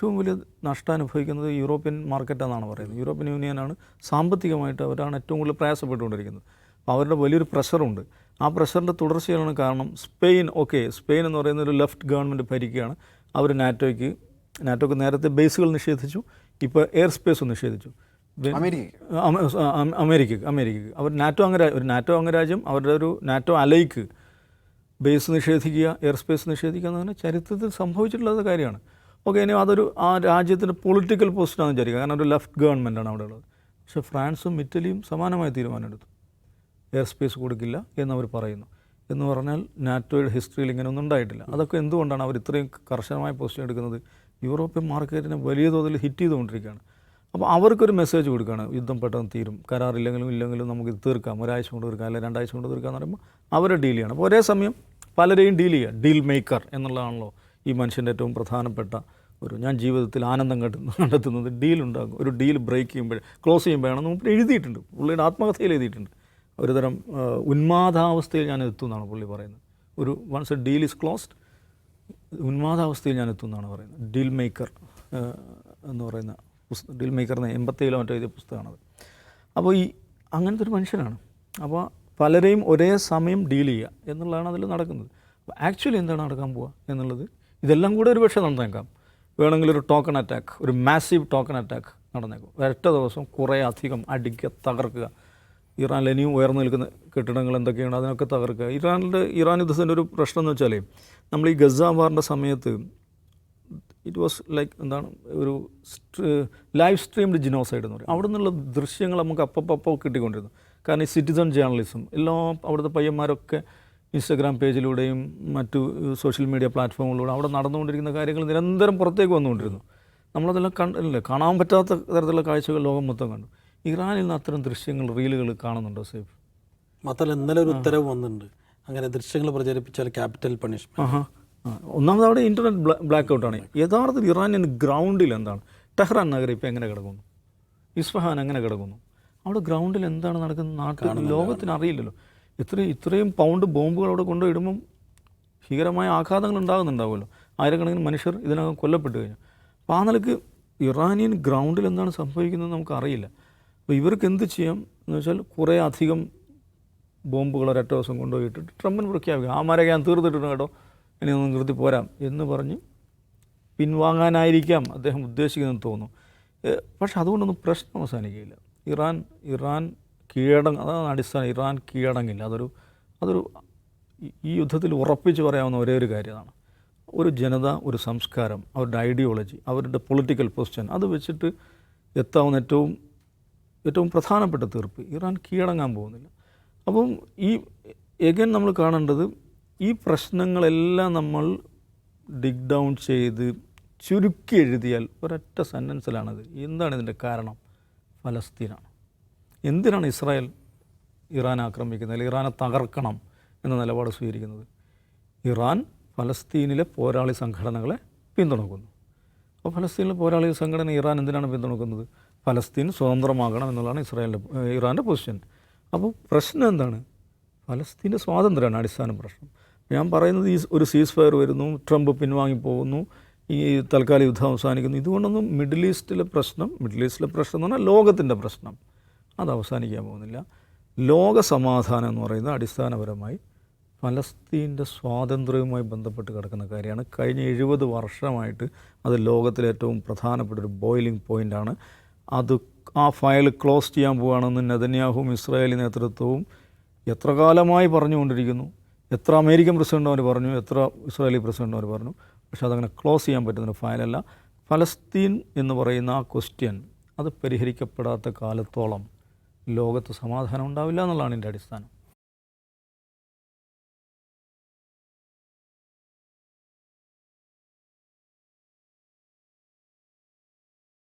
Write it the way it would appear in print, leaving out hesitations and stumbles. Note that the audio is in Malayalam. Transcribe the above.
ഏറ്റവും വലിയ നഷ്ടം അനുഭവിക്കുന്നത് യൂറോപ്യൻ മാർക്കറ്റാണെന്നാണ് പറയുന്നത്. യൂറോപ്യൻ യൂണിയനാണ് സാമ്പത്തികമായിട്ട് അവരാണ് ഏറ്റവും കൂടുതൽ പ്രയാസപ്പെട്ടുകൊണ്ടിരിക്കുന്നത്. അപ്പോൾ അവരുടെ വലിയൊരു പ്രഷറുണ്ട്. ആ പ്രഷറിൻ്റെ തുടർച്ചയാണ് കാരണം സ്പെയിൻ എന്ന് പറയുന്ന ഒരു ലെഫ്റ്റ് ഗവൺമെൻറ് ഭരിക്കുകയാണ്. അവർ നാറ്റോക്ക് നേരത്തെ ബേസുകൾ നിഷേധിച്ചു, ഇപ്പോൾ എയർ സ്പേസ് നിഷേധിച്ചു. അമേരിക്കക്ക് അവർ നാറ്റോ അംഗരാജ്യം അവരുടെ ഒരു നാറ്റോ അലൈക്ക് ബേസ് നിഷേധിക്കുക, എയർ സ്പേസ് നിഷേധിക്കുക എന്ന് പറഞ്ഞാൽ ചരിത്രത്തിൽ സംഭവിച്ചിട്ടുള്ള കാര്യമാണ്. ഇനി അതൊരു ആ രാജ്യത്തിൻ്റെ പൊളിറ്റിക്കൽ പോസ്റ്റാണെന്ന് വിചാരിക്കുക, കാരണം ഒരു ലെഫ്റ്റ് ഗവൺമെൻറ്റാണ് അവിടെ ഉള്ളത്. പക്ഷേ ഫ്രാൻസും ഇറ്റലിയും സമാനമായ തീരുമാനമെടുത്തു, എയർ സ്പേസ് കൊടുക്കില്ല എന്നവർ പറയുന്നു. എന്ന് പറഞ്ഞാൽ നാറ്റോയുടെ ഹിസ്റ്ററിയിൽ ഇങ്ങനെയൊന്നും ഉണ്ടായിട്ടില്ല. അതൊക്കെ എന്തുകൊണ്ടാണ് അവർ ഇത്രയും കർശനമായ പൊസിഷൻ എടുക്കുന്നത്? യൂറോപ്യൻ മാർക്കറ്റിനെ വലിയ തോതിൽ ഹിറ്റ് ചെയ്തുകൊണ്ടിരിക്കുകയാണ്. അപ്പോൾ അവർക്കൊരു മെസ്സേജ് കൊടുക്കുകയാണ്, യുദ്ധം പെട്ടെന്ന് തീരും, കരാറില്ലെങ്കിലും നമുക്കിത് തീർക്കാം, ഒരാഴ്ച കൊണ്ട് തീർക്കാം, അല്ലെങ്കിൽ 2 ആഴ്ച കൊണ്ട് തീർക്കാം എന്ന് പറയുമ്പോൾ അവരെ ഡീൽ ചെയ്യണം. അപ്പോൾ ഒരേ സമയം പലരെയും ഡീൽ മേക്കർ എന്നുള്ളതാണല്ലോ ഈ മനുഷ്യൻ്റെ ഏറ്റവും പ്രധാനപ്പെട്ട ഞാൻ ജീവിതത്തിൽ ആനന്ദം കണ്ടെത്തുന്നത് ഡീലുണ്ടാകും. ഒരു ഡീൽ ക്ലോസ് ചെയ്യുമ്പോഴാണ് നമുക്ക് എഴുതിയിട്ടുണ്ട്, പുള്ളിയുടെ ആത്മകഥയിൽ എഴുതിയിട്ടുണ്ട്. ഒരു തരം ഉന്മാദാവസ്ഥയിൽ ഞാൻ എത്തുമെന്നാണ് പുള്ളി പറയുന്നത്. Once a deal is closed, ഉന്മാദാവസ്ഥയിൽ ഞാൻ എത്തുമെന്നാണ് പറയുന്നത്. ഡീൽ മേക്കർ എന്ന് പറയുന്ന ഡീൽ മേക്കറിന് 87 മറ്റോ എഴുതിയ പുസ്തകമാണത്. അപ്പോൾ അങ്ങനത്തെ ഒരു മനുഷ്യനാണ്. അപ്പോൾ പലരെയും ഒരേ സമയം ഡീൽ ചെയ്യുക എന്നുള്ളതാണ് അതിൽ നടക്കുന്നത്. അപ്പോൾ ആക്ച്വലി എന്താണ് നടക്കാൻ പോവുക എന്നുള്ളത് ഇതെല്ലാം കൂടെ ഒരു പക്ഷേ നടന്നേക്കാം. വേണമെങ്കിൽ ഒരു ടോക്കൺ അറ്റാക്ക്, ഒരു മാസീവ് ടോക്കൺ അറ്റാക്ക് നടന്നേക്കും. ഒരൊറ്റ ദിവസം കുറേ അധികം അടിക്കുക, തകർക്കുക. ഇറാനിൽ ഇനിയും ഉയർന്നു നിൽക്കുന്ന കെട്ടിടങ്ങൾ എന്തൊക്കെയാണ് അതിനൊക്കെ തകർക്കുക. ഇറാൻ യുദ്ധത്തിൻ്റെ ഒരു പ്രശ്നം എന്ന് വെച്ചാൽ നമ്മൾ ഈ ഗസ വാറിൻ്റെ സമയത്ത് ഇറ്റ് വാസ് ലൈക്ക് ഒരു ലൈവ് സ്ട്രീംഡ് ജിനോസൈഡ് എന്ന് പറയും. അവിടെ നിന്നുള്ള ദൃശ്യങ്ങൾ നമുക്ക് അപ്പോൾ കിട്ടിക്കൊണ്ടിരുന്നു. കാരണം ഈ സിറ്റിസൺ ജേർണലിസം അവിടുത്തെ പയ്യന്മാരൊക്കെ ഇൻസ്റ്റഗ്രാം പേജിലൂടെയും മറ്റു സോഷ്യൽ മീഡിയ പ്ലാറ്റ്ഫോമുകളിലൂടെ അവിടെ നടന്നുകൊണ്ടിരിക്കുന്ന കാര്യങ്ങൾ നിരന്തരം പുറത്തേക്ക് വന്നുകൊണ്ടിരുന്നു. നമ്മളതെല്ലാം കാണാൻ പറ്റാത്ത തരത്തിലുള്ള കാഴ്ചകൾ ലോകം മൊത്തം കണ്ടു. ഇറാനിൽ നിന്ന് അത്തരം ദൃശ്യങ്ങൾ, റീലുകൾ കാണുന്നുണ്ടോ സേഫ്? മാത്രമല്ല ഇന്നലെ ഒരു ഉത്തരവ് വന്നിട്ടുണ്ട്, അങ്ങനെ ദൃശ്യങ്ങൾ പ്രചരിപ്പിച്ചാൽ ക്യാപിറ്റൽ പണിഷ്മെന്റ്. ഒന്നാമത് അവിടെ ഇൻ്റർനെറ്റ് ബ്ലാക്ക് ഔട്ടാണ്. യഥാർത്ഥത്തിൽ ഇറാനിയൻ ഗ്രൗണ്ടിൽ എന്താണ്? ടെഹ്റാൻ നഗരം ഇപ്പോൾ എങ്ങനെ കിടക്കുന്നു, ഇസ്ഫഹാൻ എങ്ങനെ കിടക്കുന്നു, അവിടെ ഗ്രൗണ്ടിൽ എന്താണ് നടക്കുന്നത് നാട്ടിൽ ലോകത്തിന് അറിയില്ലല്ലോ. ഇത്രയും പൗണ്ട് ബോംബുകൾ അവിടെ കൊണ്ടുപോയിടുമ്പം ഭീകരമായ ആഘാതങ്ങൾ ഉണ്ടാകുന്നുണ്ടാവുമല്ലോ. ആയിരക്കണക്കിന് മനുഷ്യർ ഇതിനകം കൊല്ലപ്പെട്ട് കഴിഞ്ഞു. അപ്പോൾ ആ നിലക്ക് ഇറാനിയൻ ഗ്രൗണ്ടിൽ എന്താണ് സംഭവിക്കുന്നത് നമുക്കറിയില്ല. അപ്പോൾ ഇവർക്ക് എന്ത് ചെയ്യാം എന്ന് വെച്ചാൽ കുറേ അധികം ബോംബുകൾ ഒരൊറ്റ ദിവസം കൊണ്ടുപോയിട്ടിട്ട് ട്രംപിന് പ്രഖ്യാപിക്കുക, ആമാരൊക്കെ ഞാൻ തീർത്തിട്ടുണ്ട് കേട്ടോ, ഇനി ഒന്നും നിർത്തി പോരാം എന്ന് പറഞ്ഞ് പിൻവാങ്ങാനായിരിക്കാം അദ്ദേഹം ഉദ്ദേശിക്കുന്നതെന്ന് തോന്നുന്നു. പക്ഷെ അതുകൊണ്ടൊന്നും പ്രശ്നം അവസാനിക്കുകയില്ല. ഇറാൻ അതാണ് അടിസ്ഥാനം. ഇറാൻ കീഴടങ്ങില്ല. അതൊരു ഈ യുദ്ധത്തിൽ ഉറപ്പിച്ച് പറയാവുന്ന ഒരേ ഒരു കാര്യമാണ്. ഒരു ജനത, ഒരു സംസ്കാരം, അവരുടെ ഐഡിയോളജി, അവരുടെ പൊളിറ്റിക്കൽ പൊസിഷൻ, അത് വെച്ചിട്ട് എത്താവുന്ന ഏറ്റവും പ്രധാനപ്പെട്ട തീർപ്പ് ഇറാൻ കീഴടങ്ങാൻ പോകുന്നില്ല. അപ്പം എഗൈൻ നമ്മൾ കാണേണ്ടത് ഈ പ്രശ്നങ്ങളെല്ലാം നമ്മൾ ഡിഗ് ഡൗൺ ചെയ്ത് ചുരുക്കി എഴുതിയാൽ ഒരൊറ്റ സെൻറ്റൻസിലാണത്. എന്താണ് ഇതിൻ്റെ കാരണം? ഫലസ്തീനാണ്. എന്തിനാണ് ഇസ്രായേൽ ഇറാൻ ആക്രമിക്കുന്നത്, അല്ലെങ്കിൽ ഇറാനെ തകർക്കണം എന്ന നിലപാട് സ്വീകരിക്കുന്നത്? ഇറാൻ ഫലസ്തീനിലെ പോരാളി സംഘടനകളെ പിന്തുണക്കുന്നു. അപ്പോൾ ഫലസ്തീനിലെ പോരാളി സംഘടന ഇറാൻ എന്തിനാണ് പിന്തുണക്കുന്നത്? ഫലസ്തീൻ സ്വതന്ത്രമാകണം എന്നുള്ളതാണ് ഇറാൻ്റെ പൊസിഷൻ. അപ്പോൾ പ്രശ്നം എന്താണ്? ഫലസ്തീൻ്റെ സ്വാതന്ത്ര്യമാണ് അടിസ്ഥാന പ്രശ്നം. ഞാൻ പറയുന്നത് ഒരു സീസ് ഫയർ വരുന്നു, ട്രംപ് പിൻവാങ്ങിപ്പോകുന്നു, ഈ തൽക്കാല യുദ്ധം അവസാനിക്കുന്നു. ഇതുകൊണ്ടൊന്നും മിഡിൽ ഈസ്റ്റിലെ പ്രശ്നം എന്ന് പറഞ്ഞാൽ ലോകത്തിൻ്റെ പ്രശ്നം അത് അവസാനിക്കാൻ പോകുന്നില്ല. ലോക സമാധാനം എന്ന് പറയുന്നത് അടിസ്ഥാനപരമായി ഫലസ്തീൻ്റെ സ്വാതന്ത്ര്യവുമായി ബന്ധപ്പെട്ട് കിടക്കുന്ന കാര്യമാണ്. കഴിഞ്ഞ 70 വർഷമായിട്ട് അത് ലോകത്തിലെ ഏറ്റവും പ്രധാനപ്പെട്ട ഒരു ബോയിലിംഗ് പോയിൻ്റാണ്. ആ ഫയൽ ക്ലോസ് ചെയ്യാൻ പോവുകയാണെന്ന് നെതന്യാഹുവും ഇസ്രായേലി നേതൃത്വവും എത്ര കാലമായി പറഞ്ഞുകൊണ്ടിരിക്കുന്നു. എത്ര അമേരിക്കൻ പ്രസിഡൻ്റ് പറഞ്ഞു, എത്ര ഇസ്രായേലി പ്രസിഡൻ്റ് പറഞ്ഞു. പക്ഷെ അതങ്ങനെ ക്ലോസ് ചെയ്യാൻ പറ്റുന്ന ഫയലല്ല. ഫലസ്തീൻ എന്ന് പറയുന്ന ആ ക്വസ്റ്റ്യൻ അത് പരിഹരിക്കപ്പെടാത്ത കാലത്തോളം ലോകത്ത് സമാധാനം ഉണ്ടാവില്ല എന്നുള്ളതാണ് എൻ്റെ അടിസ്ഥാനം.